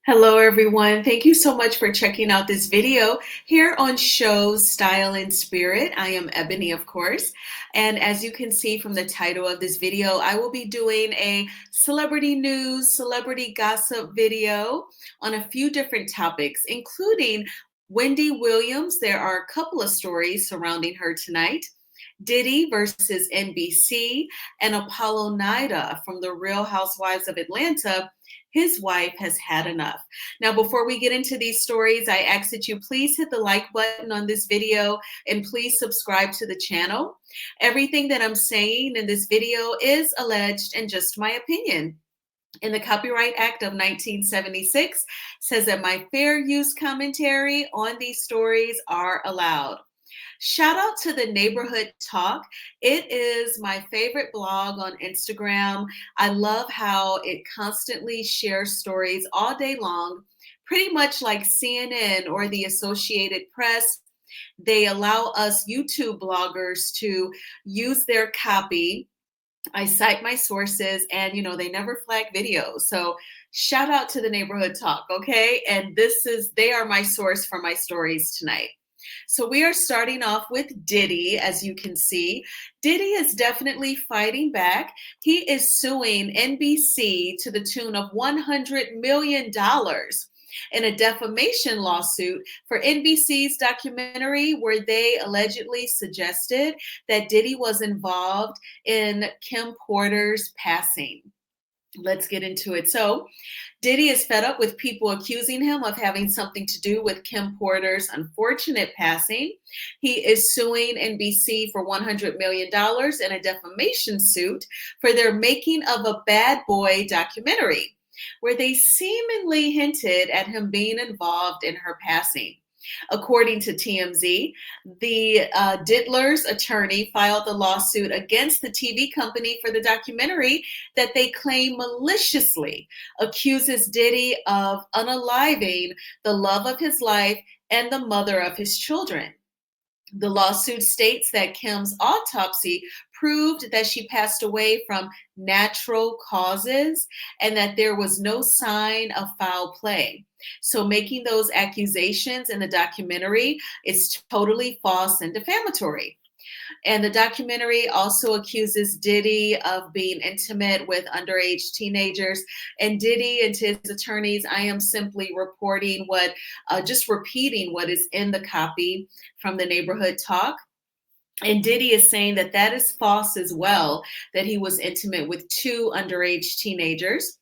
Hello, everyone. Thank you so much for checking out this video here on Shows Style and Spirit. I am Ebony, of course. And as you can see from the title of this video, I will be doing a celebrity news, celebrity gossip video on a few different topics, including Wendy Williams. There are a couple of stories surrounding her tonight. Diddy versus NBC, and Apollo Nida from The Real Housewives of Atlanta. His wife has had enough. Now, before we get into these stories, I ask that you please hit the like button on this video and please subscribe to the channel. Everything that I'm saying in this video is alleged and just my opinion. And the Copyright Act of 1976 says that my fair use commentary on these stories are allowed. Shout out to the Neighborhood Talk. It is my favorite blog on Instagram. I love how it constantly shares stories all day long, pretty much like CNN or the Associated Press. They allow us YouTube bloggers to use their copy. I cite my sources and they never flag videos. So shout out to the Neighborhood Talk, okay? And they are my source for my stories tonight. So we are starting off with Diddy, as you can see. Diddy is definitely fighting back. He is suing NBC to the tune of $100 million in a defamation lawsuit for NBC's documentary where they allegedly suggested that Diddy was involved in Kim Porter's passing. Let's get into it. So, Diddy is fed up with people accusing him of having something to do with Kim Porter's unfortunate passing. He is suing NBC for $100 million in a defamation suit for their making of a Bad Boy documentary, where they seemingly hinted at him being involved in her passing. According to TMZ, the Diddler's attorney filed the lawsuit against the TV company for the documentary that they claim maliciously accuses Diddy of unaliving the love of his life and the mother of his children. The lawsuit states that Kim's autopsy proved that she passed away from natural causes and that there was no sign of foul play. So making those accusations in the documentary is totally false and defamatory. And the documentary also accuses Diddy of being intimate with underage teenagers. And Diddy and his attorneys, I am simply reporting just repeating what is in the copy from the Neighborhood Talk. And Diddy is saying that that is false as well, that he was intimate with two underage teenagers.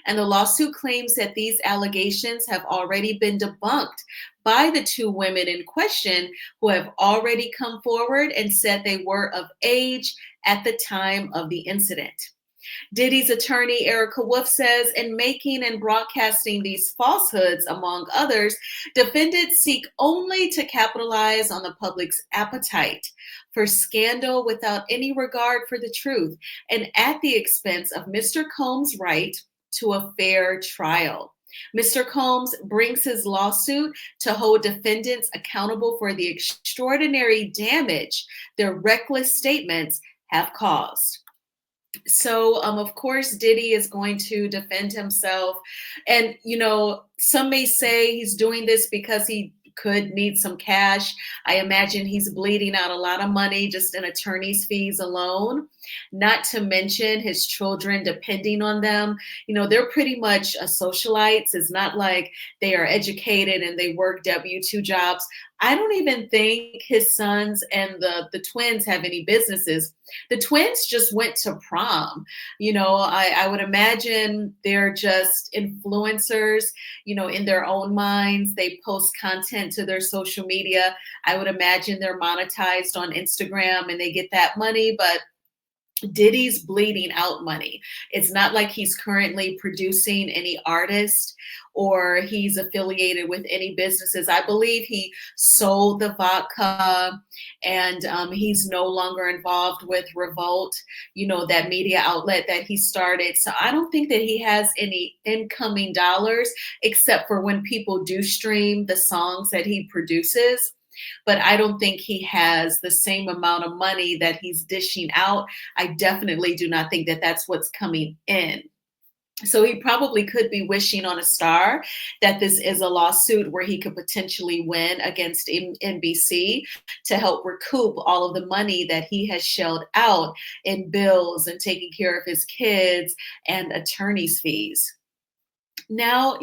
And the lawsuit claims that these allegations have already been debunked by the two women in question who have already come forward and said they were of age at the time of the incident. Diddy's attorney, Erica Wolf, says in making and broadcasting these falsehoods, among others, defendants seek only to capitalize on the public's appetite for scandal without any regard for the truth and at the expense of Mr. Combs' right to a fair trial. Mr. Combs brings his lawsuit to hold defendants accountable for the extraordinary damage their reckless statements have caused. So, of course, Diddy is going to defend himself. And, some may say he's doing this because he could need some cash. I imagine he's bleeding out a lot of money just in attorney's fees alone, not to mention his children depending on them. They're pretty much socialites. It's not like they are educated and they work W-2 jobs. I don't even think his sons and the twins have any businesses. The twins just went to prom. I would imagine they're just influencers, in their own minds. They post content to their social media. I would imagine they're monetized on Instagram and they get that money, but Diddy's bleeding out money. It's not like he's currently producing any artist or he's affiliated with any businesses. I believe he sold the vodka and he's no longer involved with Revolt, that media outlet that he started. So I don't think that he has any incoming dollars except for when people do stream the songs that he produces. But I don't think he has the same amount of money that he's dishing out. I definitely do not think that that's what's coming in. So he probably could be wishing on a star that this is a lawsuit where he could potentially win against NBC to help recoup all of the money that he has shelled out in bills and taking care of his kids and attorney's fees. Now,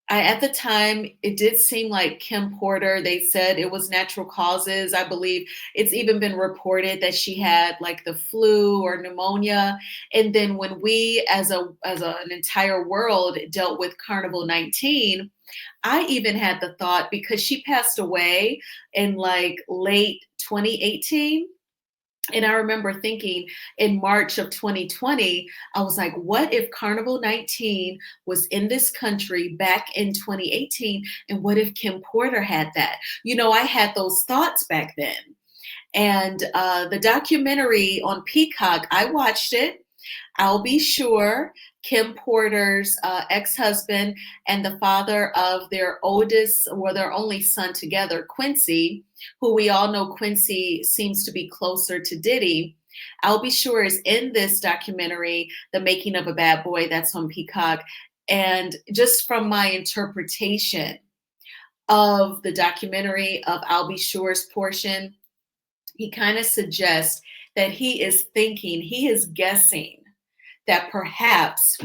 at the time, it did seem like Kim Porter, they said it was natural causes. I believe it's even been reported that she had like the flu or pneumonia. And then when we an entire world dealt with Carnival 19, I even had the thought because she passed away in like late 2018. And I remember thinking in March of 2020, I was like, what if Carnival 19 was in this country back in 2018? And what if Kim Porter had that? I had those thoughts back then. And the documentary on Peacock, I watched it. I'll be sure. Kim Porter's ex-husband and the father of their oldest, or their only son together, Quincy, who we all know Quincy seems to be closer to Diddy. I'll be sure is in this documentary, The Making of a Bad Boy, that's on Peacock. And just from my interpretation of the documentary of I'll Be Sure's portion, he kind of suggests that he is guessing that perhaps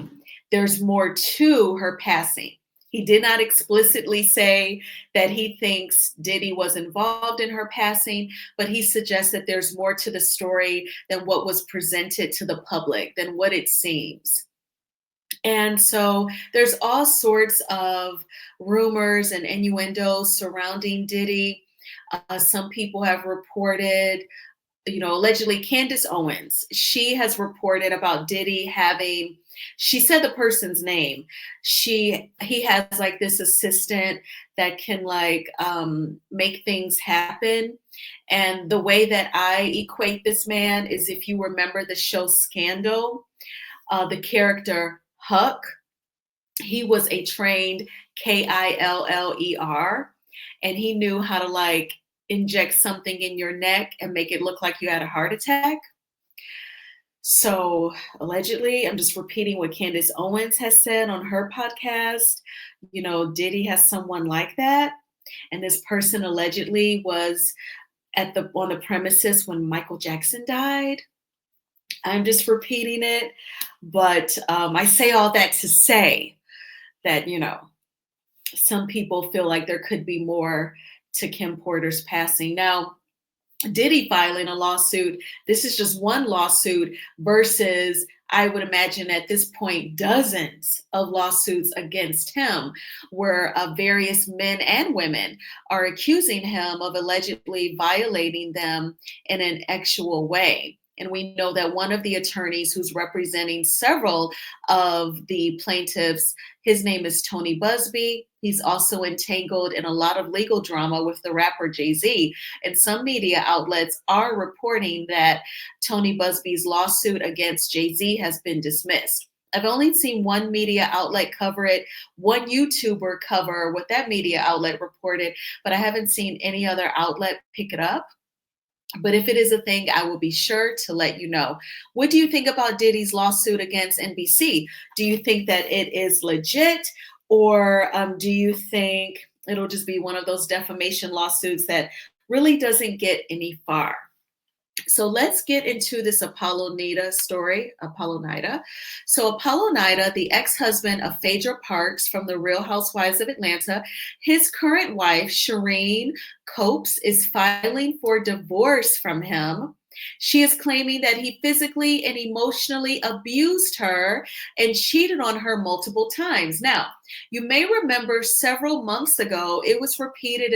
there's more to her passing. He did not explicitly say that he thinks Diddy was involved in her passing, but he suggests that there's more to the story than what was presented to the public, than what it seems. And so there's all sorts of rumors and innuendos surrounding Diddy. Some people have reported, allegedly Candace Owens, she has reported about Diddy having, she said the person's name. He has like this assistant that can like make things happen. And the way that I equate this man is if you remember the show Scandal, the character Huck, he was a trained Killer, and he knew how to like inject something in your neck and make it look like you had a heart attack. So allegedly, I'm just repeating what Candace Owens has said on her podcast. Diddy has someone like that. And this person allegedly was on the premises when Michael Jackson died. I'm just repeating it. But I say all that to say that, some people feel like there could be more to Kim Porter's passing. Now, Diddy filing a lawsuit, this is just one lawsuit versus, I would imagine at this point, dozens of lawsuits against him, where various men and women are accusing him of allegedly violating them in an actual way. And we know that one of the attorneys who's representing several of the plaintiffs, his name is Tony Busby. He's also entangled in a lot of legal drama with the rapper Jay-Z. And some media outlets are reporting that Tony Busby's lawsuit against Jay-Z has been dismissed. I've only seen one media outlet cover it, one YouTuber cover what that media outlet reported, but I haven't seen any other outlet pick it up. But if it is a thing, I will be sure to let you know. What do you think about Diddy's lawsuit against NBC? Do you think that it is legit, or do you think it'll just be one of those defamation lawsuits that really doesn't get any far? So let's get into this Apollo Nida story, Apollo Nida. So Apollo Nida, the ex-husband of Phaedra Parks from The Real Housewives of Atlanta, his current wife, Shireen Copes, is filing for divorce from him. She is claiming that he physically and emotionally abused her and cheated on her multiple times. Now, you may remember several months ago, it was reported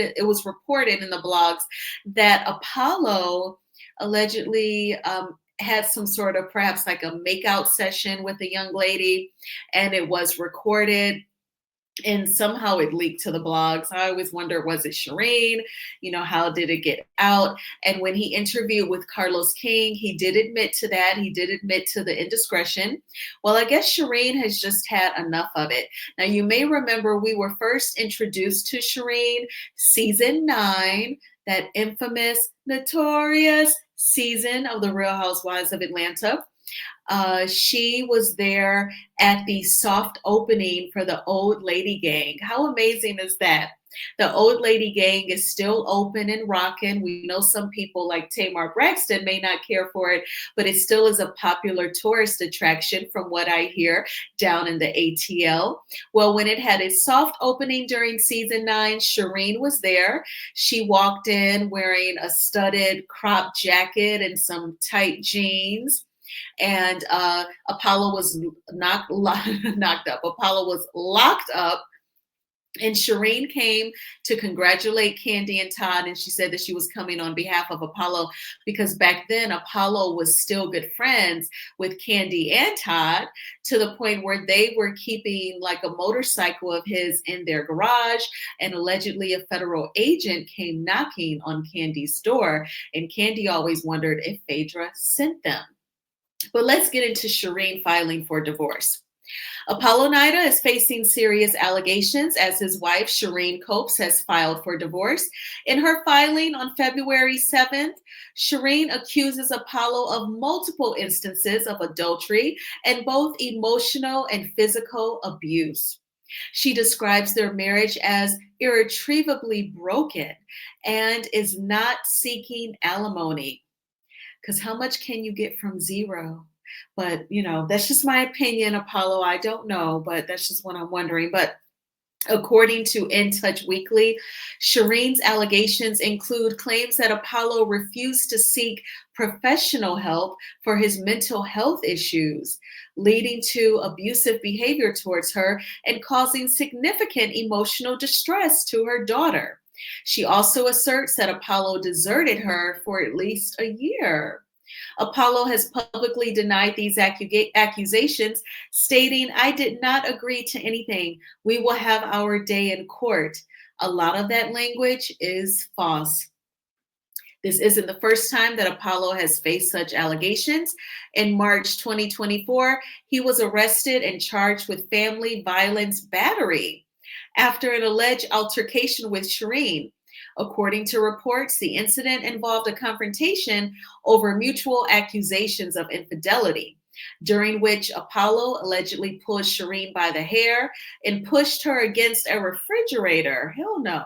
in the blogs that Apollo allegedly had some sort of perhaps like a makeout session with a young lady, and it was recorded and somehow it leaked to the blogs. I always wonder, was it Shireen? How did it get out? And when he interviewed with Carlos King, he did admit to that. He did admit to the indiscretion. Well, I guess Shireen has just had enough of it. Now, you may remember we were first introduced to Shireen season 9, that infamous, notorious season of The Real Housewives of Atlanta. She was there at the soft opening for the Old Lady Gang. How amazing is that? The Old Lady Gang is still open and rocking. We know some people like Tamar Braxton may not care for it, but it still is a popular tourist attraction from what I hear down in the ATL. Well, when it had its soft opening during season 9, Shireen was there. She walked in wearing a studded crop jacket and some tight jeans, and Apollo was knocked up. Apollo was locked up, and Shireen came to congratulate Candy and Todd, and she said that she was coming on behalf of Apollo because back then Apollo was still good friends with Candy and Todd, to the point where they were keeping like a motorcycle of his in their garage, and allegedly a federal agent came knocking on Candy's door, and Candy always wondered if Phaedra sent them. But let's get into Shireen filing for divorce. Apollo Nida is facing serious allegations as his wife, Shireen Copes, has filed for divorce. In her filing on February 7th, Shireen accuses Apollo of multiple instances of adultery and both emotional and physical abuse. She describes their marriage as irretrievably broken and is not seeking alimony. Because how much can you get from zero? But, that's just my opinion, Apollo. I don't know, but that's just what I'm wondering. But according to In Touch Weekly, Shireen's allegations include claims that Apollo refused to seek professional help for his mental health issues, leading to abusive behavior towards her and causing significant emotional distress to her daughter. She also asserts that Apollo deserted her for at least a year. Apollo has publicly denied these accusations, stating, "I did not agree to anything. We will have our day in court." A lot of that language is false. This isn't the first time that Apollo has faced such allegations. In March 2024, he was arrested and charged with family violence battery after an alleged altercation with Shireen. According to reports, the incident involved a confrontation over mutual accusations of infidelity, during which Apollo allegedly pulled Shireen by the hair and pushed her against a refrigerator. Hell no.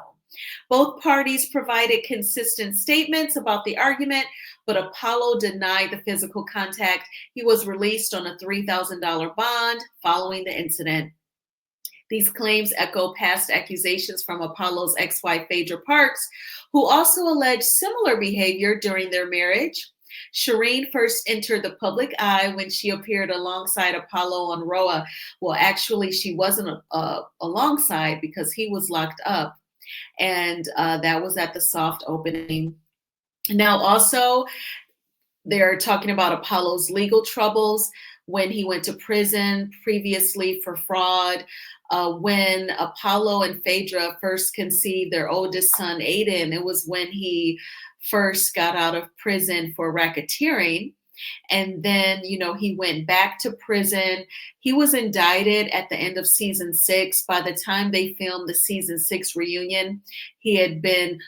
Both parties provided consistent statements about the argument, but Apollo denied the physical contact. He was released on a $3,000 bond following the incident. These claims echo past accusations from Apollo's ex-wife, Phaedra Parks, who also alleged similar behavior during their marriage. Shireen first entered the public eye when she appeared alongside Apollo on Roa. Well, actually, she wasn't alongside because he was locked up, and that was at the soft opening. Now, also, they're talking about Apollo's legal troubles when he went to prison previously for fraud. When Apollo and Phaedra first conceived their oldest son, Aiden, it was when he first got out of prison for racketeering. And then, he went back to prison. He was indicted at the end of season 6. By the time they filmed the season 6 reunion, he had been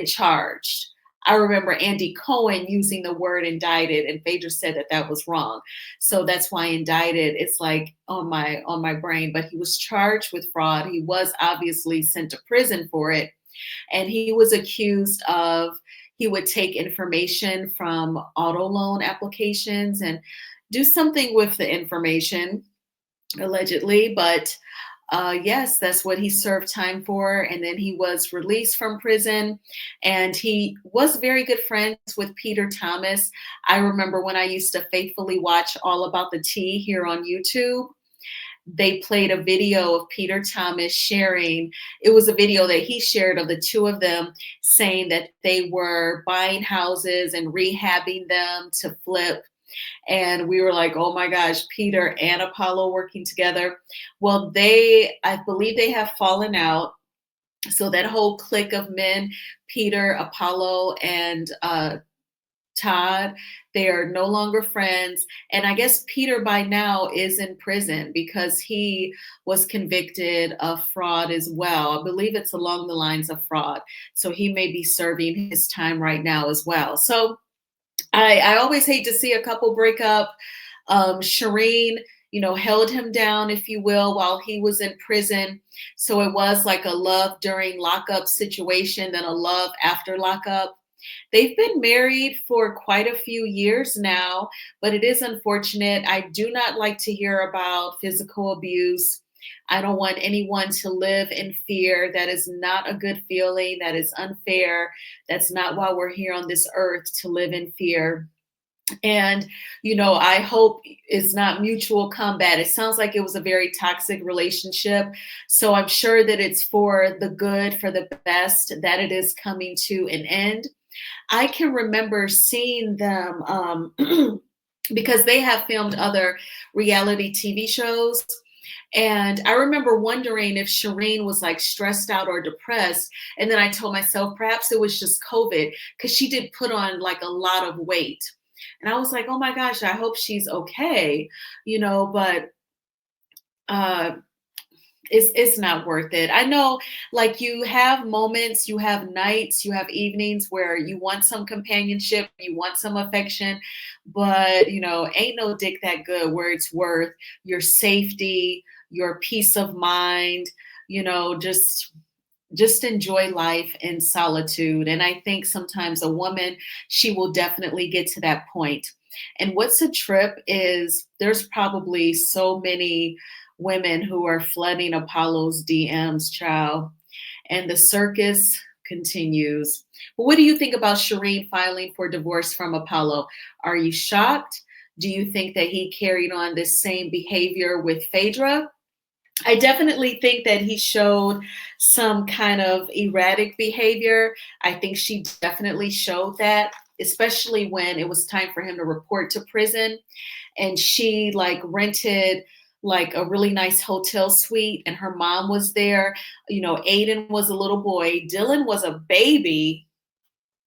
charged. I remember Andy Cohen using the word indicted, and Phaedra said that that was wrong. So that's why indicted, it's like on my brain, but he was charged with fraud. He was obviously sent to prison for it. And he was accused of, he would take information from auto loan applications and do something with the information, allegedly. But yes, that's what he served time for. And then he was released from prison, and he was very good friends with Peter Thomas. I remember when I used to faithfully watch All About the Tea here on YouTube, they played a video of Peter Thomas sharing. It was a video that he shared of the two of them saying that they were buying houses and rehabbing them to flip. And we were like, oh my gosh, Peter and Apollo working together. Well, I believe they have fallen out. So that whole clique of men, Peter, Apollo, and Todd, they are no longer friends. And I guess Peter by now is in prison because he was convicted of fraud as well. I believe it's along the lines of fraud. So he may be serving his time right now as well. So I always hate to see a couple break up. Shireen, held him down, if you will, while he was in prison. So it was like a love during lockup situation, then a love after lockup. They've been married for quite a few years now, but it is unfortunate. I do not like to hear about physical abuse. I don't want anyone to live in fear. That is not a good feeling. That is unfair. That's not why we're here on this earth, to live in fear. And, I hope it's not mutual combat. It sounds like it was a very toxic relationship. So I'm sure that it's for the good, for the best, that it is coming to an end. I can remember seeing them because they have filmed other reality TV shows. And I remember wondering if Shireen was like stressed out or depressed. And then I told myself perhaps it was just COVID, because she did put on like a lot of weight. And I was like, oh my gosh, I hope she's okay, but it's not worth it. I know, like, you have moments, you have nights, you have evenings where you want some companionship, you want some affection, but ain't no dick that good where it's worth your safety, your peace of mind, just enjoy life in solitude. And I think sometimes a woman, she will definitely get to that point. And what's a trip is there's probably so many women who are flooding Apollo's DMs, child. And the circus continues. But what do you think about Shireen filing for divorce from Apollo? Are you shocked? Do you think that he carried on this same behavior with Phaedra? I definitely think that he showed some kind of erratic behavior. I think she definitely showed that, especially when it was time for him to report to prison. And she like rented like a really nice hotel suite, and her mom was there. Aiden was a little boy, Dylan was a baby,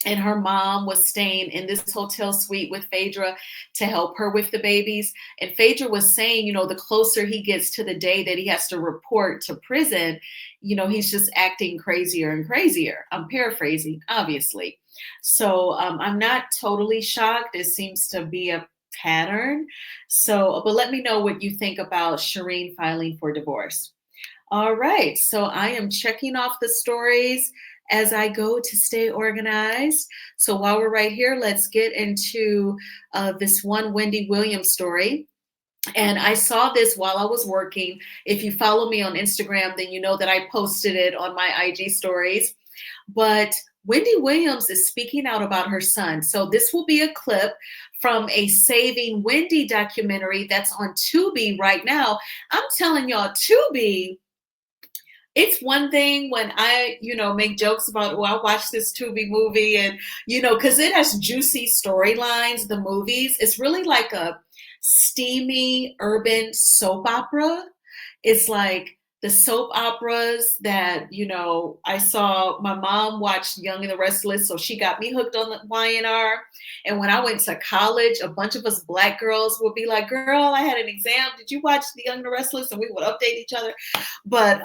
and her mom was staying in this hotel suite with Phaedra to help her with the babies. And Phaedra was saying, the closer he gets to the day that he has to report to prison, he's just acting crazier and crazier. I'm paraphrasing, obviously. So I'm not totally shocked. It seems to be a pattern. So, but let me know what you think about Shireen filing for divorce. All right. So I am checking off the stories as I go to stay organized. So while we're right here, let's get into this one Wendy Williams story. And I saw this while I was working. If you follow me on Instagram, then you know that I posted it on my IG stories. But Wendy Williams is speaking out about her son. So this will be a clip from a Saving Wendy documentary that's on Tubi right now. I'm telling y'all, Tubi, it's one thing when I, make jokes about, oh, I watched this Tubi movie and, because it has juicy storylines, the movies. It's really like a steamy urban soap opera. It's like the soap operas that, I saw my mom watch Young and the Restless, so she got me hooked on the YNR. And when I went to college, a bunch of us Black girls would be like, girl, I had an exam. Did you watch the Young and the Restless? And we would update each other. But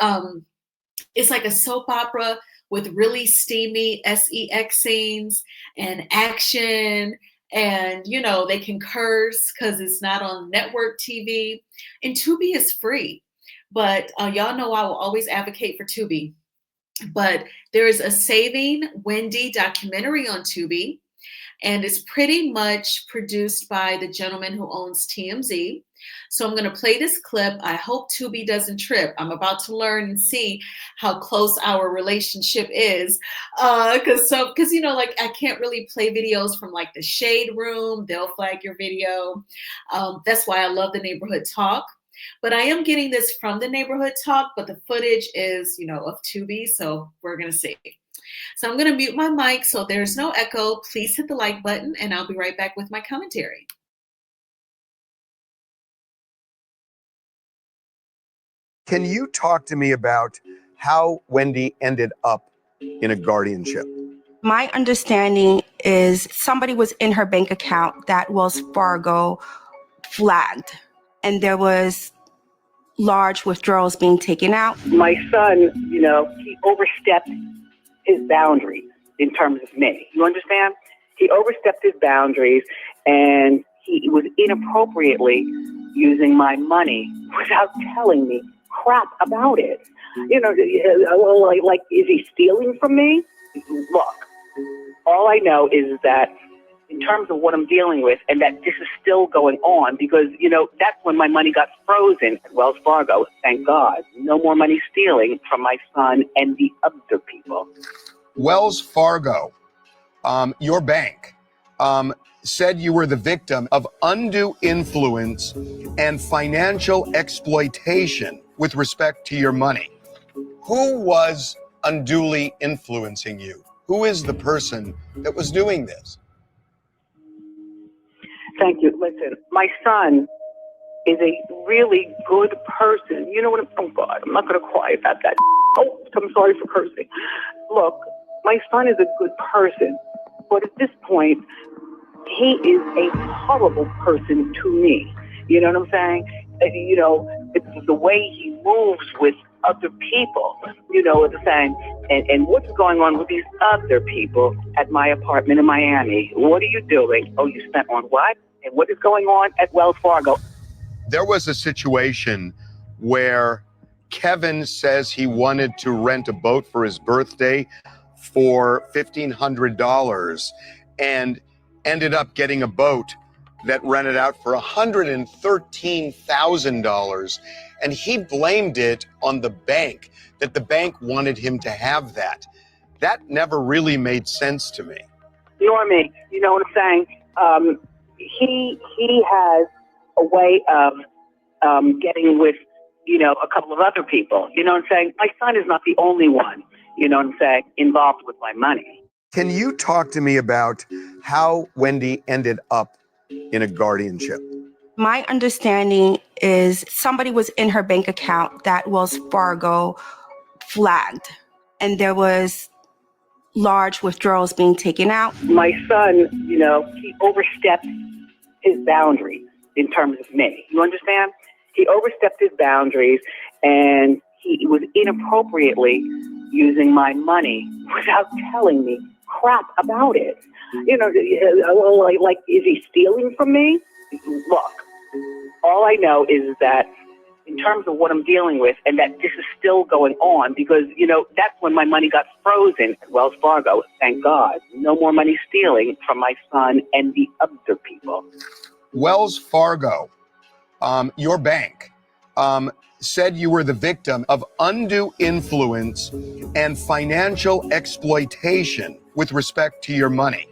it's like a soap opera with really steamy sex scenes and action. And, they can curse because it's not on network TV. And Tubi is free. But y'all know I will always advocate for Tubi. But there is a Saving Wendy documentary on Tubi. And it's pretty much produced by the gentleman who owns TMZ. So I'm going to play this clip. I hope Tubi doesn't trip. I'm about to learn and see how close our relationship is. Because I can't really play videos from like the Shade Room. They'll flag your video. That's why I love the Neighborhood Talk. But I am getting this from the Neighborhood Talk, but the footage is, of Tubi. So we're going to see. So I'm going to mute my mic so there's no echo. Please hit the like button and I'll be right back with my commentary. Can you talk to me about how Wendy ended up in a guardianship? My understanding is somebody was in her bank account that Wells Fargo flagged, and there was large withdrawals being taken out. My son, he overstepped his boundaries in terms of me. You understand? He overstepped his boundaries, and he was inappropriately using my money without telling me crap about it. Like, is he stealing from me? Look, all I know is that in terms of what I'm dealing with, and that this is still going on, because, that's when my money got frozen at Wells Fargo. Thank God. No more money stealing from my son and the other people. Wells Fargo, your bank, said you were the victim of undue influence and financial exploitation with respect to your money. Who was unduly influencing you? Who is the person that was doing this? Thank you. Listen, my son is a really good person. You know what? Oh, God, I'm not going to cry about that. Oh, I'm sorry for cursing. Look, my son is a good person, but at this point, he is a horrible person to me. You know what I'm saying? It's the way he moves with other people. You know what I'm saying? And what's going on with these other people at my apartment in Miami? What are you doing? Oh, you spent on what? And what is going on at Wells Fargo? There was a situation where Kevin says he wanted to rent a boat for his birthday for $1,500 and ended up getting a boat that rented out for $113,000. And he blamed it on the bank, that the bank wanted him to have that. That never really made sense to me. Nor me. You know what I'm saying? He has a way of getting with, a couple of other people. You know what I'm saying? My son is not the only one, involved with my money. Can you talk to me about how Wendy ended up in a guardianship? My understanding is somebody was in her bank account that Wells Fargo flagged, and there was large withdrawals being taken out. My son, he overstepped his boundaries in terms of me. You understand? He overstepped his boundaries, and he was inappropriately using my money without telling me crap about it. Like, is he stealing from me? Look, all I know is that in terms of what I'm dealing with, and that this is still going on, because, that's when my money got frozen at Wells Fargo. Thank God. No more money stealing from my son and the other people. Wells Fargo, your bank, said you were the victim of undue influence and financial exploitation with respect to your money.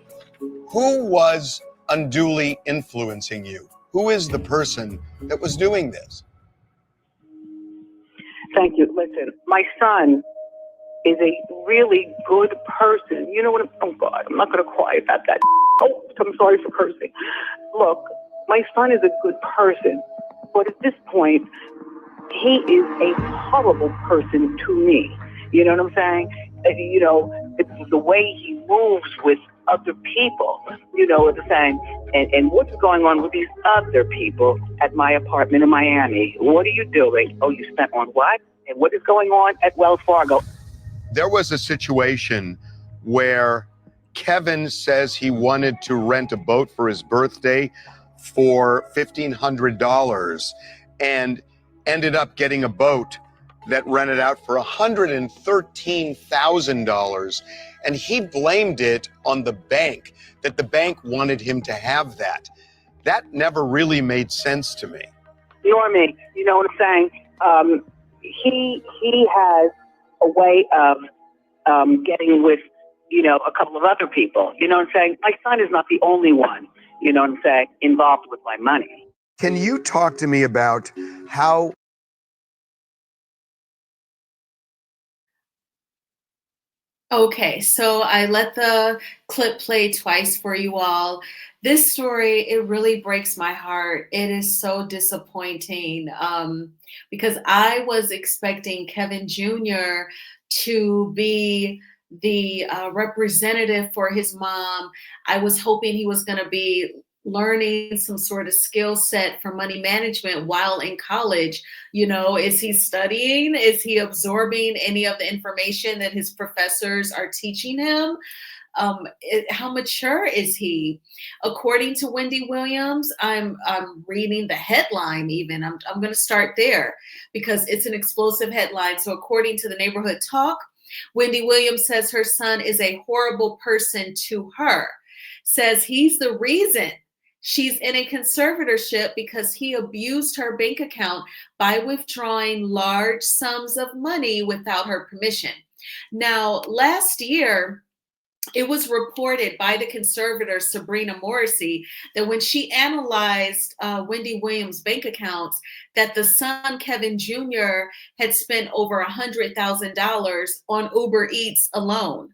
Who was unduly influencing you? Who is the person that was doing this? Thank you. Listen, my son is a really good person. You know what? Oh, God, I'm not going to cry about that. Oh, I'm sorry for cursing. Look, my son is a good person, but at this point, he is a horrible person to me. You know what I'm saying? It's the way he moves with other people. You know what I'm saying? And what's going on with these other people at my apartment in Miami? What are you doing? Oh, you spent on what? And what is going on at Wells Fargo? There was a situation where Kevin says he wanted to rent a boat for his birthday for $1,500 and ended up getting a boat that rented out for $113,000. And he blamed it on the bank, that the bank wanted him to have that. That never really made sense to me. Nor me. You know what I'm saying? He has a way of getting with, a couple of other people. You know what I'm saying? My son is not the only one, involved with my money. Can you talk to me about how... Okay, so I let the clip play twice for you all. This story, it really breaks my heart. It is so disappointing because I was expecting Kevin Jr. to be the representative for his mom. I was hoping he was going to be learning some sort of skill set for money management while in college? You know, is he studying? Is he absorbing any of the information that his professors are teaching him? How mature is he? According to Wendy Williams, I'm reading the headline even. I'm going to start there because it's an explosive headline. So according to the Neighborhood Talk, Wendy Williams says her son is a horrible person to her, says he's the reason she's in a conservatorship because he abused her bank account by withdrawing large sums of money without her permission. Now, last year, it was reported by the conservator Sabrina Morrissey that when she analyzed Wendy Williams' bank accounts, that the son Kevin Jr. had spent over $100,000 on Uber Eats alone.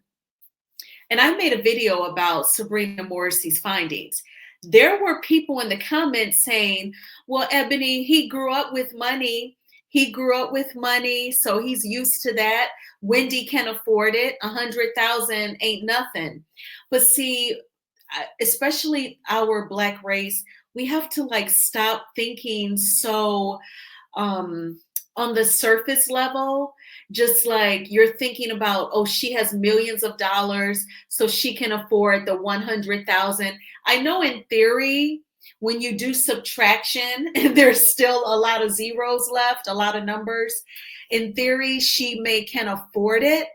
And I made a video about Sabrina Morrissey's findings. There were people in the comments saying, well, Ebony, he grew up with money. He grew up with money, so he's used to that. Wendy can afford it. 100,000 ain't nothing. But see, especially our Black race, we have to like stop thinking so on the surface level. Just like you're thinking about, oh, she has millions of dollars, so she can afford the 100,000. I know in theory, when you do subtraction, there's still a lot of zeros left, a lot of numbers. In theory, she can afford it.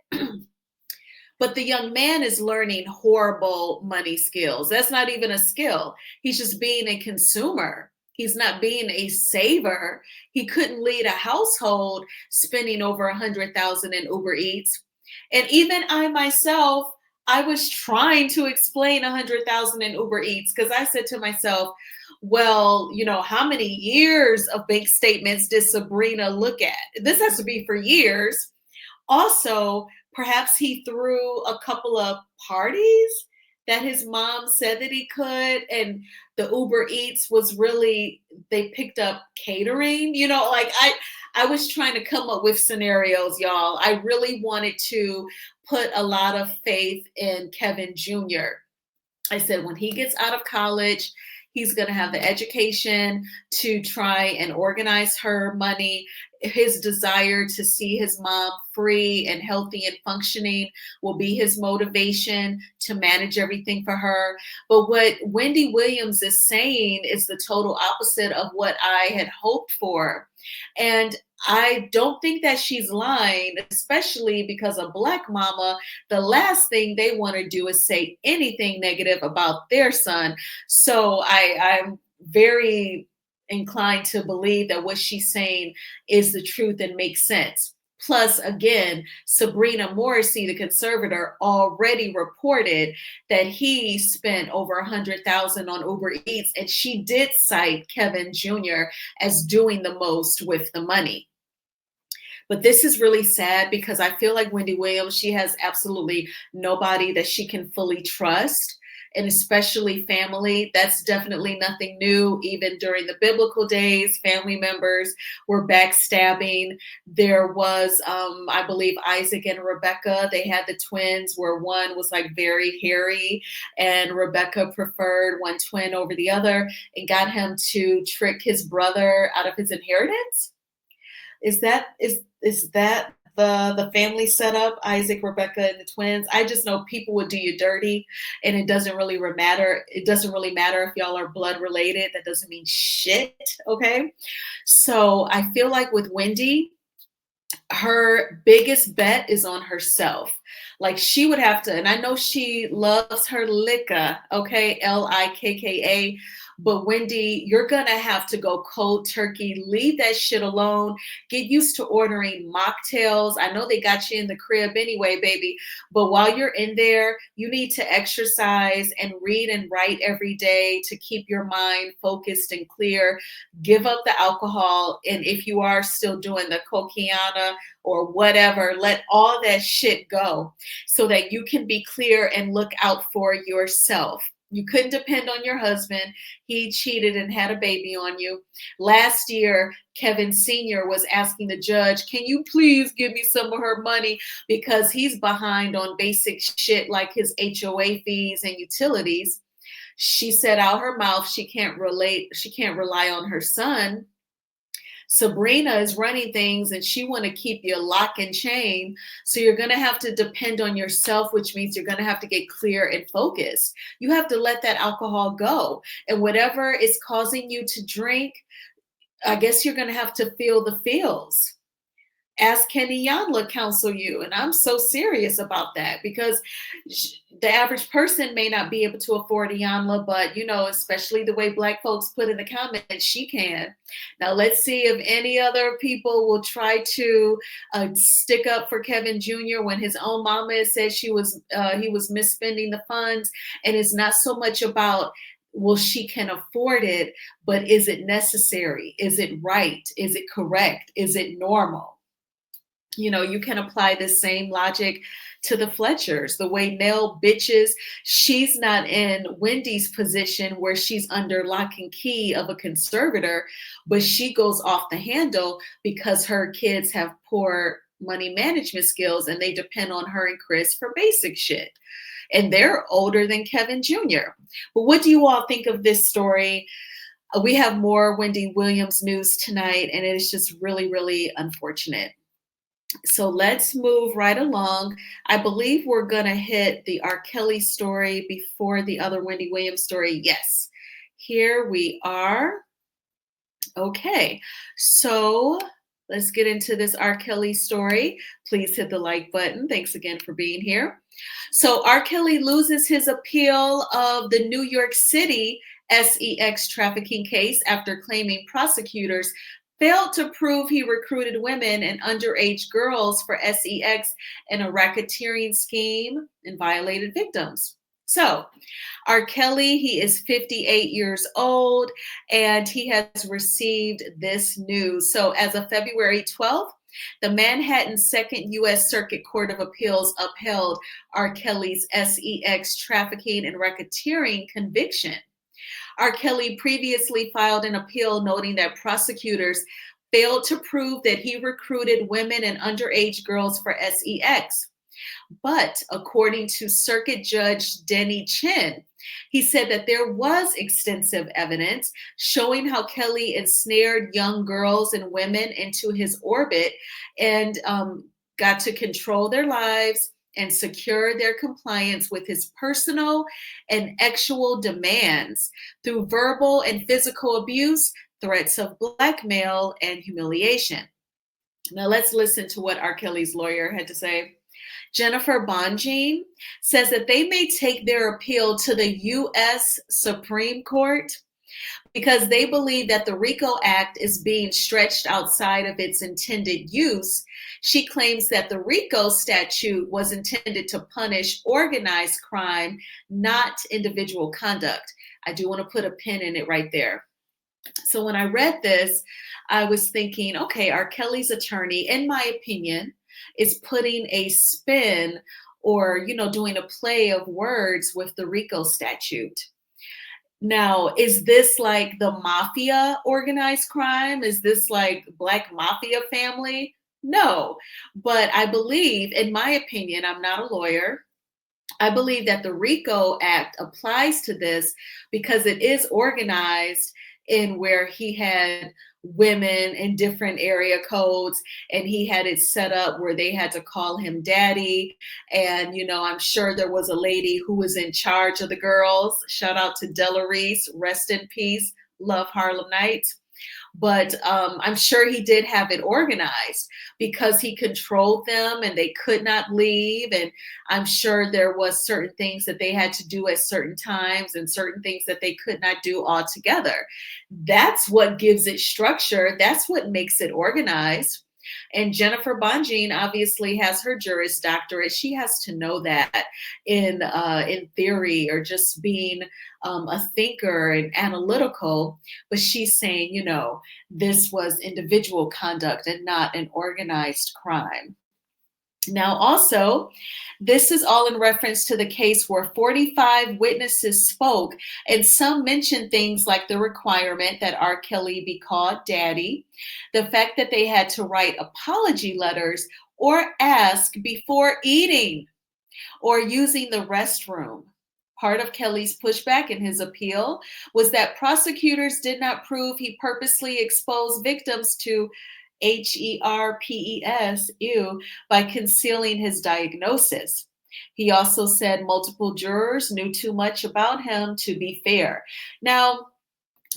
But the young man is learning horrible money skills. That's not even a skill. He's just being a consumer. He's not being a saver. He couldn't lead a household spending over 100,000 in Uber Eats. And even I myself, I was trying to explain 100,000 in Uber Eats because I said to myself, well, you know, how many years of bank statements did Sabrina look at? This has to be for years. Also, perhaps he threw a couple of parties that his mom said that he could, and the Uber Eats was really, they picked up catering, you know, like I was trying to come up with scenarios, y'all. I really wanted to put a lot of faith in Kevin Jr. I said, when he gets out of college, he's going to have the education to try and organize her money. His desire to see his mom free and healthy and functioning will be his motivation to manage everything for her. But what Wendy Williams is saying is the total opposite of what I had hoped for. And I don't think that she's lying, especially because a Black mama, the last thing they want to do is say anything negative about their son. So I'm very inclined to believe that what she's saying is the truth and makes sense. Plus, again, Sabrina Morrissey, the conservator, already reported that he spent over 100,000 on Uber Eats, and she did cite Kevin Jr. as doing the most with the money. But this is really sad because I feel like Wendy Williams, she has absolutely nobody that she can fully trust, and especially family. That's definitely nothing new. Even during the biblical days, family members were backstabbing. There was, I believe, Isaac and Rebecca. They had the twins where one was like very hairy, and Rebecca preferred one twin over the other and got him to trick his brother out of his inheritance. Is that the family setup, Isaac, Rebecca, and the twins? I just know people would do you dirty, and it doesn't really matter. It doesn't really matter if y'all are blood related. That doesn't mean shit, okay? So I feel like with Wendy, her biggest bet is on herself. Like she would have to, and I know she loves her liquor, okay, Likka. But Wendy, you're going to have to go cold turkey. Leave that shit alone. Get used to ordering mocktails. I know they got you in the crib anyway, baby. But while you're in there, you need to exercise and read and write every day to keep your mind focused and clear. Give up the alcohol. And if you are still doing the cocaine or whatever, let all that shit go so that you can be clear and look out for yourself. You couldn't depend on your husband. He cheated and had a baby on you. Last year, Kevin Sr. was asking the judge, can you please give me some of her money? Because he's behind on basic shit like his HOA fees and utilities. She said out her mouth she can't rely on her son. Sabrina is running things and she want to keep you lock and chain. So you're going to have to depend on yourself, which means you're going to have to get clear and focused. You have to let that alcohol go. And whatever is causing you to drink, I guess you're going to have to feel the feels. Ask Kenny Yanla counsel you. And I'm so serious about that because the average person may not be able to afford a Yanla, but especially the way Black folks put in the comments, she can. Now let's see if any other people will try to stick up for Kevin Jr. when his own mama said he was misspending the funds. And it's not so much about, well, she can afford it, but is it necessary? Is it right? Is it correct? Is it normal? You can apply the same logic to the Fletchers. The way Nell bitches, she's not in Wendy's position where she's under lock and key of a conservator, but she goes off the handle because her kids have poor money management skills and they depend on her and Chris for basic shit. And they're older than Kevin Jr. But what do you all think of this story? We have more Wendy Williams news tonight, and it is just really, really unfortunate. So let's move right along. I believe we're going to hit the R. Kelly story before the other Wendy Williams story. Yes, here we are. Okay, so let's get into this R. Kelly story. Please hit the like button. Thanks again for being here. So R. Kelly loses his appeal of the New York City sex trafficking case after claiming prosecutors failed to prove he recruited women and underage girls for sex in a racketeering scheme and violated victims. So R. Kelly, he is 58 years old, and he has received this news. So as of February 12th, the Manhattan Second U.S. Circuit Court of Appeals upheld R. Kelly's sex trafficking and racketeering conviction. R. Kelly previously filed an appeal noting that prosecutors failed to prove that he recruited women and underage girls for sex. But according to Circuit Judge Denny Chin, he said that there was extensive evidence showing how Kelly ensnared young girls and women into his orbit and got to control their lives and secure their compliance with his personal and actual demands through verbal and physical abuse, threats of blackmail, and humiliation. Now let's listen to what R. Kelly's lawyer had to say. Jennifer Bonjean says that they may take their appeal to the U.S. Supreme Court because they believe that the RICO Act is being stretched outside of its intended use. She claims that the RICO statute was intended to punish organized crime, not individual conduct. I do want to put a pin in it right there. So when I read this, I was thinking, okay, R. Kelly's attorney, in my opinion, is putting a spin or, doing a play of words with the RICO statute. Now, is this like the mafia organized crime? Is this like Black mafia family? No, but I believe, in my opinion, I'm not a lawyer. I believe that the RICO Act applies to this because it is organized in where he had women in different area codes and he had it set up where they had to call him daddy. And, I'm sure there was a lady who was in charge of the girls. Shout out to Della Reese, rest in peace, love Harlem Nights. But I'm sure he did have it organized because he controlled them and they could not leave. And I'm sure there was certain things that they had to do at certain times and certain things that they could not do altogether. That's what gives it structure. That's what makes it organized. And Jennifer Bonjean obviously has her Juris Doctorate. She has to know that in theory or just being a thinker and analytical. But she's saying, this was individual conduct and not an organized crime. Now, also, this is all in reference to the case where 45 witnesses spoke, and some mentioned things like the requirement that R. Kelly be called daddy, the fact that they had to write apology letters or ask before eating or using the restroom. Part of Kelly's pushback in his appeal was that prosecutors did not prove he purposely exposed victims to HERPES, by concealing his diagnosis. He also said multiple jurors knew too much about him to be fair. Now,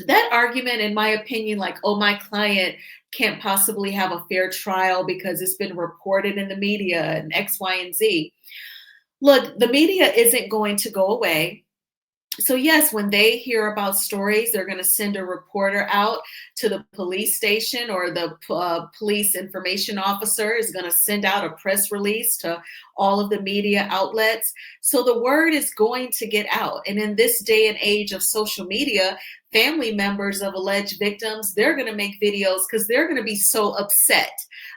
that argument, in my opinion, like, oh, my client can't possibly have a fair trial because it's been reported in the media and X, Y, and Z. Look, the media isn't going to go away. So yes, when they hear about stories, they're going to send a reporter out to the police station, or the police information officer is going to send out a press release to all of the media outlets. So the word is going to get out. And in this day and age of social media, family members of alleged victims, they're going to make videos because they're going to be so upset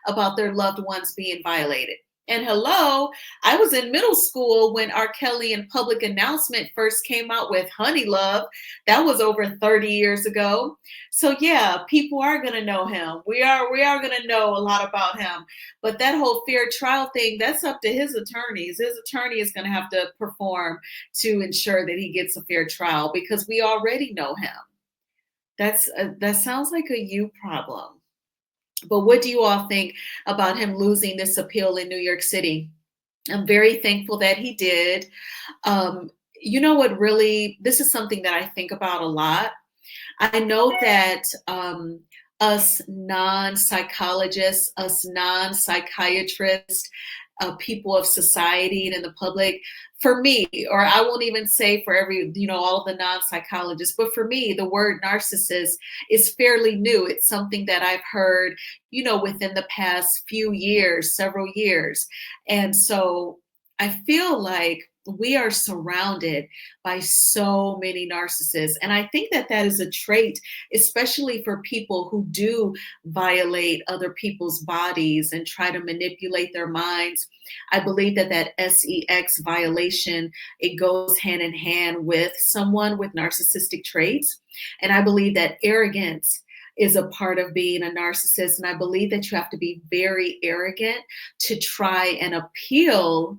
about their loved ones being violated. And hello, I was in middle school when R. Kelly and Public Announcement first came out with Honey Love. That was over 30 years ago. So yeah, people are going to know him. We are going to know a lot about him. But that whole fair trial thing, that's up to his attorneys. His attorney is going to have to perform to ensure that he gets a fair trial, because we already know him. That sounds like a you problem. But what do you all think about him losing this appeal in New York City? I'm very thankful that he did. You know what, really, this is something that I think about a lot. I know that us non-psychologists, us non-psychiatrists, people of society and in the public, for me, or I won't even say for all of the non-psychologists, but for me, the word narcissist is fairly new. It's something that I've heard, within the past few years, several years. And so I feel like we are surrounded by so many narcissists. And I think that that is a trait, especially for people who do violate other people's bodies and try to manipulate their minds. I believe that sex violation, it goes hand in hand with someone with narcissistic traits. And I believe that arrogance is a part of being a narcissist. And I believe that you have to be very arrogant to try and appeal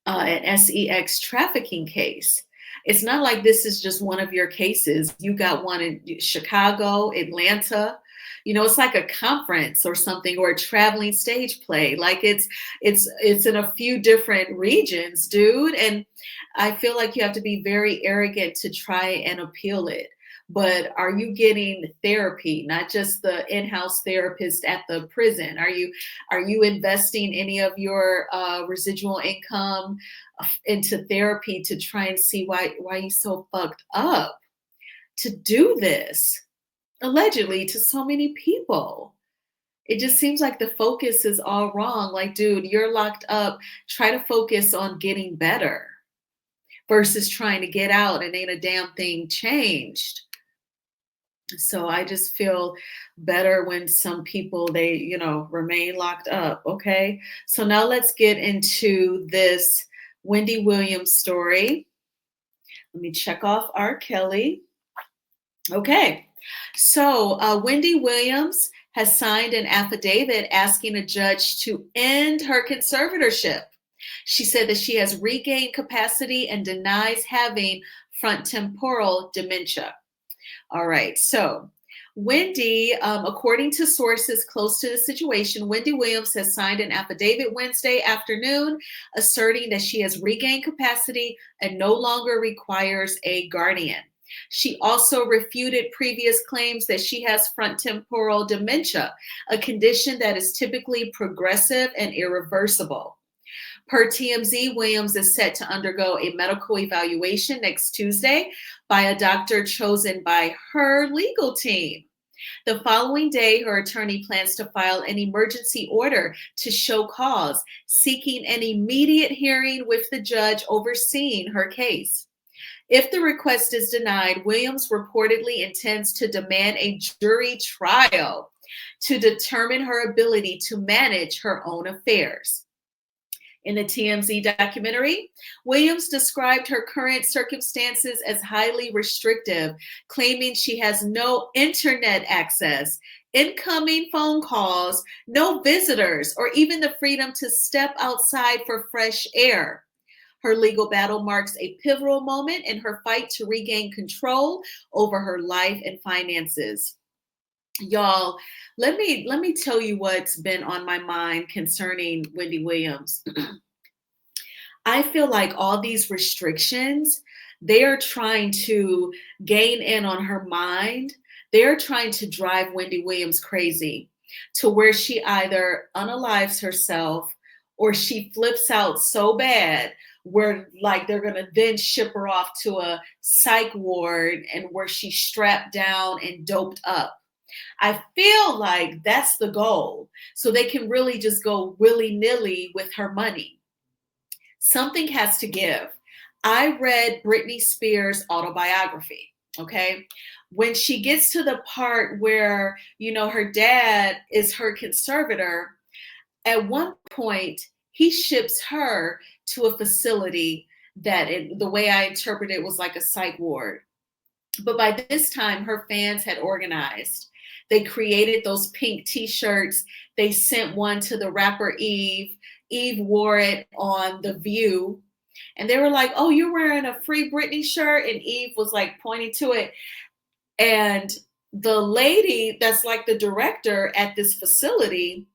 an sex trafficking case. It's not like this is just one of your cases. You got one in Chicago, Atlanta. It's like a conference or something, or a traveling stage play. Like it's in a few different regions, dude. And I feel like you have to be very arrogant to try and appeal it. But are you getting therapy, not just the in-house therapist at the prison? Are you investing any of your residual income into therapy to try and see why you so fucked up to do this, allegedly, to so many people? It just seems like the focus is all wrong. Like, dude, you're locked up. Try to focus on getting better versus trying to get out, and ain't a damn thing changed. So I just feel better when some people, they, remain locked up. Okay. So now let's get into this Wendy Williams story. Let me check off R. Kelly. Okay. So Wendy Williams has signed an affidavit asking a judge to end her conservatorship. She said that she has regained capacity and denies having frontotemporal dementia. All right, so Wendy, according to sources close to the situation, Wendy Williams has signed an affidavit Wednesday afternoon asserting that she has regained capacity and no longer requires a guardian. She also refuted previous claims that she has frontotemporal dementia, a condition that is typically progressive and irreversible. Per TMZ, Williams is set to undergo a medical evaluation next Tuesday by a doctor chosen by her legal team. The following day, her attorney plans to file an emergency order to show cause, seeking an immediate hearing with the judge overseeing her case. If the request is denied, Williams reportedly intends to demand a jury trial to determine her ability to manage her own affairs. In the TMZ documentary, Williams described her current circumstances as highly restrictive, claiming she has no internet access, incoming phone calls, no visitors, or even the freedom to step outside for fresh air. Her legal battle marks a pivotal moment in her fight to regain control over her life and finances. Y'all, let me tell you what's been on my mind concerning Wendy Williams. I feel like all these restrictions, they are trying to gain in on her mind. They're trying to drive Wendy Williams crazy to where she either unalives herself or she flips out so bad where like they're gonna then ship her off to a psych ward and where she's strapped down and doped up. I feel like that's the goal. So they can really just go willy-nilly with her money. Something has to give. I read Britney Spears' autobiography, okay? When she gets to the part where, her dad is her conservator, at one point, he ships her to a facility that, the way I interpret it, was like a psych ward. But by this time, her fans had organized. They created those pink t-shirts. They sent one to the rapper Eve. Eve wore it on The View. And they were like, oh, you're wearing a Free Britney shirt? And Eve was like pointing to it. And the lady that's like the director at this facility,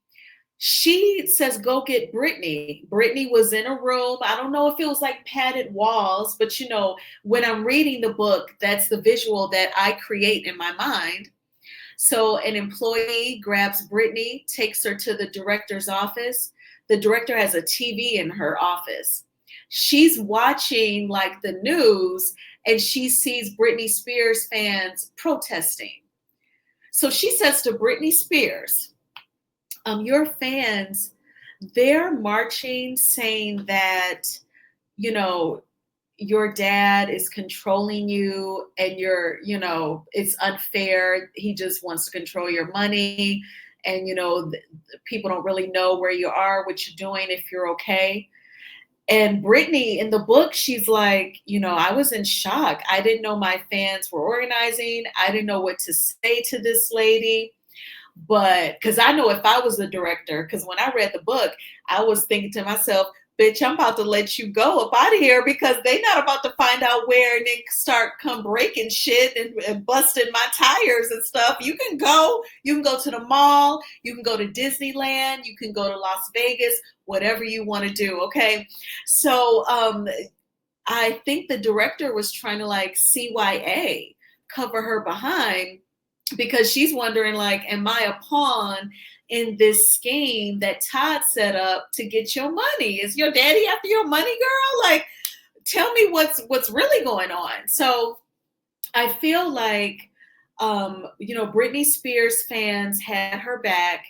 she says, go get Britney. Britney was in a room. I don't know if it was like padded walls, but when I'm reading the book, that's the visual that I create in my mind. So an employee grabs Britney, takes her to the director's office. The director has a TV in her office. She's watching like the news and she sees Britney Spears fans protesting. So she says to Britney Spears, your fans, they're marching saying that, your dad is controlling you and it's unfair. He just wants to control your money. And, people don't really know where you are, what you're doing, if you're okay. And Britney in the book, she's like, I was in shock. I didn't know my fans were organizing. I didn't know what to say to this lady. But because I know if I was the director, because when I read the book, I was thinking to myself, bitch, I'm about to let you go up out of here because they not about to find out where and then start come breaking shit and busting my tires and stuff. You can go to the mall, you can go to Disneyland, you can go to Las Vegas, whatever you want to do. Okay. So I think the director was trying to like CYA, cover her behind, because she's wondering like, am I a pawn in this scheme that Todd set up to get your money? Is your daddy after your money, girl? Like, tell me what's really going on. So I feel like, Britney Spears fans had her back.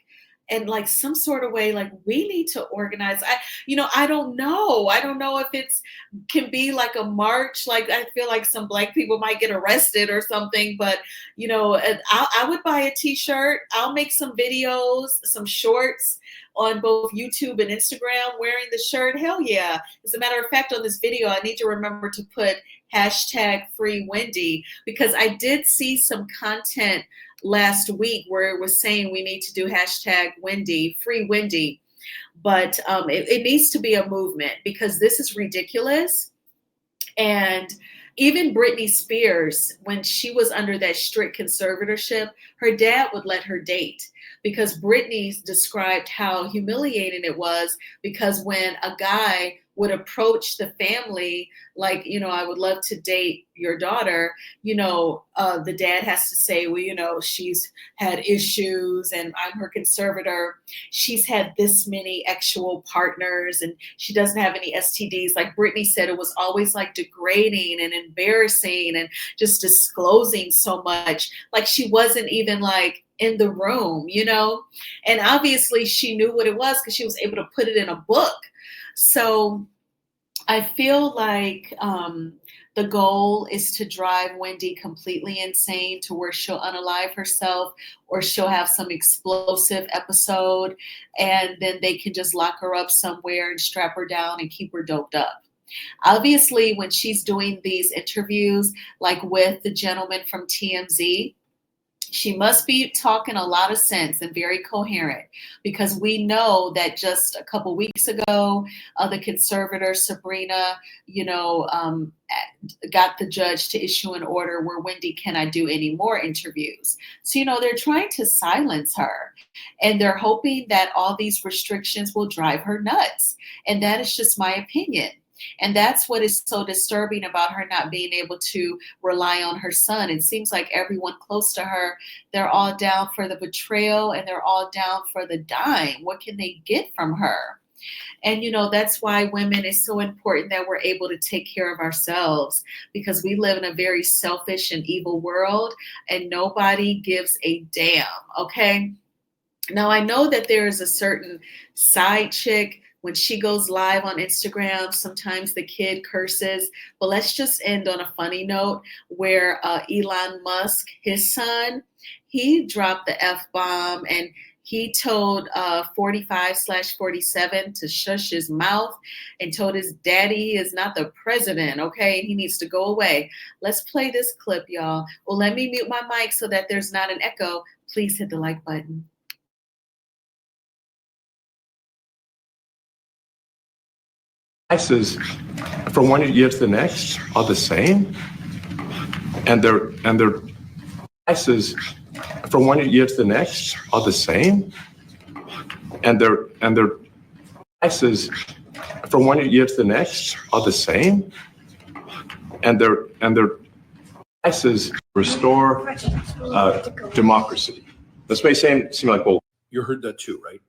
And like some sort of way, like we need to organize. I don't know. I don't know if it's can be like a march. Like I feel like some Black people might get arrested or something. But I would buy a T-shirt. I'll make some videos, some shorts on both YouTube and Instagram wearing the shirt. Hell yeah! As a matter of fact, on this video, I need to remember to put #FreeWendy because I did see some content last week where it was saying we need to do #Wendy, Free Wendy. But it needs to be a movement because this is ridiculous. And even Britney Spears, when she was under that strict conservatorship, her dad would let her date because Britney described how humiliating it was because when a guy would approach the family like, I would love to date your daughter, the dad has to say, well, she's had issues and I'm her conservator. She's had this many actual partners and she doesn't have any STDs. Like Britney said, it was always like degrading and embarrassing and just disclosing so much. Like she wasn't even like in the room, and obviously she knew what it was because she was able to put it in a book. So I feel like the goal is to drive Wendy completely insane to where she'll unalive herself or she'll have some explosive episode and then they can just lock her up somewhere and strap her down and keep her doped up. Obviously, when she's doing these interviews, like with the gentleman from TMZ, She must be talking a lot of sense and very coherent, because we know that just a couple weeks ago, the conservator Sabrina, got the judge to issue an order where Wendy cannot do any more interviews. So, they're trying to silence her, and they're hoping that all these restrictions will drive her nuts. And that is just my opinion. And that's what is so disturbing about her not being able to rely on her son. It seems like everyone close to her, they're all down for the betrayal and they're all down for the dime. What can they get from her? And, that's why women, is so important that we're able to take care of ourselves, because we live in a very selfish and evil world and nobody gives a damn. Okay. Now, I know that there is a certain side chick. When she goes live on Instagram, sometimes the kid curses. But let's just end on a funny note where Elon Musk, his son, he dropped the F-bomb, and he told 45/47 to shush his mouth and told his daddy he is not the president, okay? And he needs to go away. Let's play this clip, y'all. Well, let me mute my mic so that there's not an echo. Please hit the like button. Prices from one year to the next are the same, and their prices from one year to the next are the same, and their prices from one year to the next are the same, and their prices restore democracy. This may seem like, well, you heard that too, right?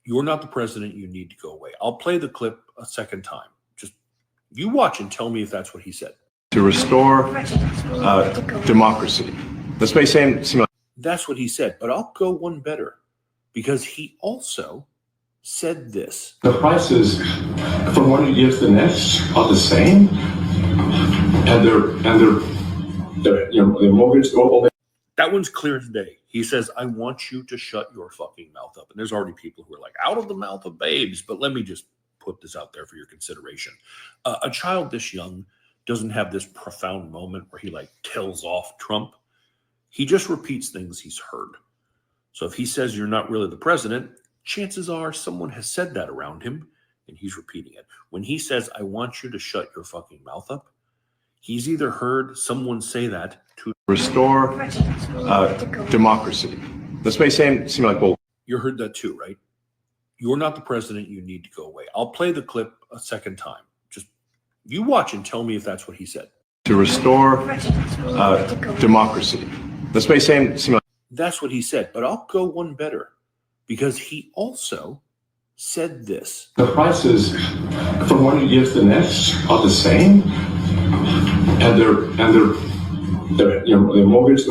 You're not the president. You need to go away. I'll play the clip a second time. Just you watch and tell me if that's what he said. To restore democracy. This may seem like, that's what he said, but I'll go one better, because he also said this. the prices from one year to the next are the same, and their mortgage. That one's clear as day. He says, I want you to shut your fucking mouth up. And there's already people who are like, out of the mouth of babes. But let me just put this out there for your consideration. A child this young doesn't have this profound moment where he tells off Trump. He just repeats things he's heard. So if he says you're not really the president, chances are someone has said that around him and he's repeating it. When he says, I want you to shut your fucking mouth up, he's either heard someone say that to restore democracy. This may seem like, well, you heard that too, right? You're not the president. You need to go away. I'll play the clip a second time. Just you watch and tell me if that's what he said. To restore democracy. This may seem like, that's what he said, but I'll go one better, because he also said this. the prices from one year to the next are the same, and their mortgage.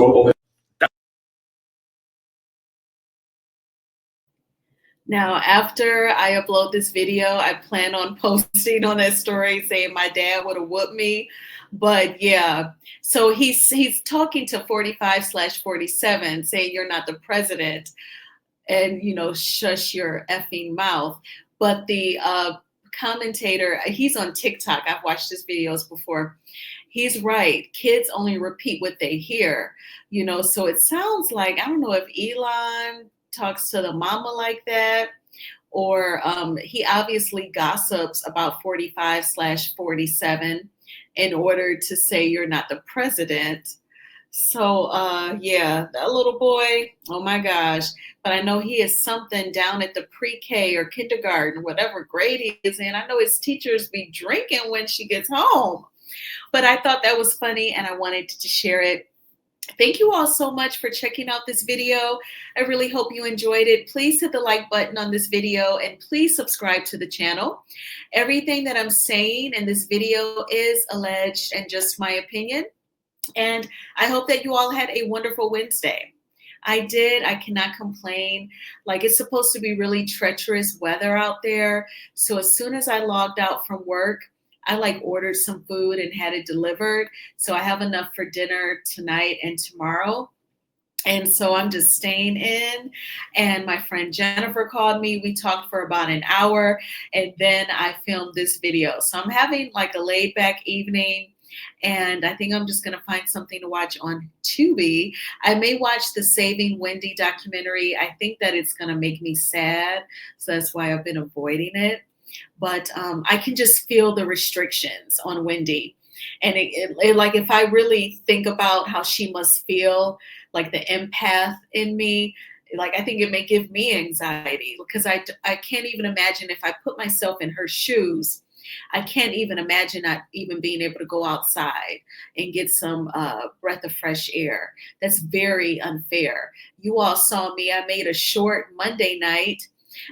Now, after I upload this video, I plan on posting on that story saying my dad would have whooped me. But yeah, so he's talking to 45/47 saying you're not the president and, shush your effing mouth. But the commentator, he's on TikTok. I've watched his videos before. He's right. Kids only repeat what they hear, so it sounds like, I don't know if Elon talks to the mama like that, or he obviously gossips about 45/47 in order to say you're not the president. So yeah, that little boy, oh my gosh. But I know he is something down at the pre-K or kindergarten, whatever grade he is in. I know his teachers be drinking when she gets home. But I thought that was funny and I wanted to share it. Thank you all so much for checking out this video. I really hope you enjoyed it. Please hit the like button on this video and please subscribe to the channel. Everything that I'm saying in this video is alleged and just my opinion. And I hope that you all had a wonderful Wednesday. I did. I cannot complain. It's supposed to be really treacherous weather out there. So as soon as I logged out from work, I ordered some food and had it delivered. So I have enough for dinner tonight and tomorrow. And so I'm just staying in. And my friend Jennifer called me. We talked for about an hour and then I filmed this video. So I'm having a laid back evening. And I think I'm just going to find something to watch on Tubi. I may watch the Saving Wendy documentary. I think that it's going to make me sad. So that's why I've been avoiding it. But I can just feel the restrictions on Wendy. And like, if I really think about how she must feel, like the empath in me, like, I think it may give me anxiety, because I can't even imagine, if I put myself in her shoes, I can't even imagine not even being able to go outside and get some breath of fresh air. That's very unfair. You all saw me. I made a short Monday night.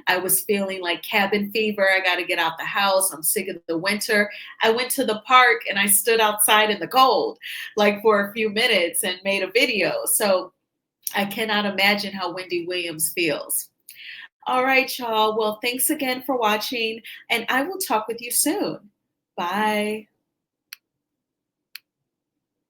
I was feeling like cabin fever. I got to get out the house. I'm sick of the winter. I went to the park and I stood outside in the cold, like for a few minutes, and made a video. So I cannot imagine how Wendy Williams feels. All right, y'all. Well, thanks again for watching, and I will talk with you soon. Bye.